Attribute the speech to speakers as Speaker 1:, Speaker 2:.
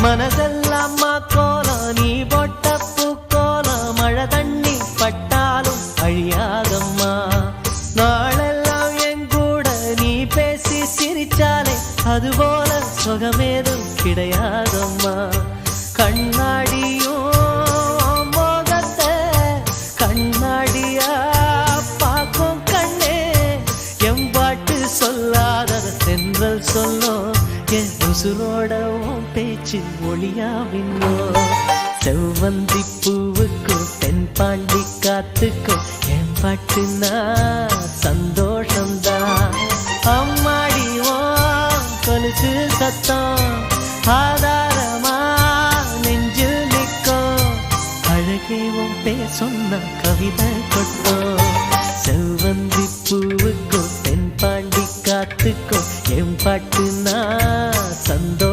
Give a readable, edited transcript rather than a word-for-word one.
Speaker 1: மனசெல்லாம் கோலம் நீ போட்ட பூக்கோலம் மழை தண்ணி பட்டாலும் அழியாதம்மா நாளெல்லாம் என் கூட நீ பேசி சிரிச்சாலே அதுபோல சுகமேதும் கிடையாதம்மா கண்ணாடியும் மோகத்தை கண்ணாடியா பார்க்கும் கண்ணே எம்பாட்டு சொல்லாதத தென்றல் சொல்லும் என் உசுரோடவும் பேச்சு ஒளியாவின்னோ செவ்வந்தி பூவுக்கும் தென்பாண்டி காத்துக்கும் என் பாட்டுனா சந்தோஷம்தான் அம்மாடிவோ கொலுசு சத்தம் ஆதாரமா நெஞ்சில் நிற்கும் அழகேவும் பேர் சொன்ன கவிதை கொட்டும் செவ்வந்தி பூவுக்கும் தென்பாண்டி காத்துக்கும் என் பாட்டு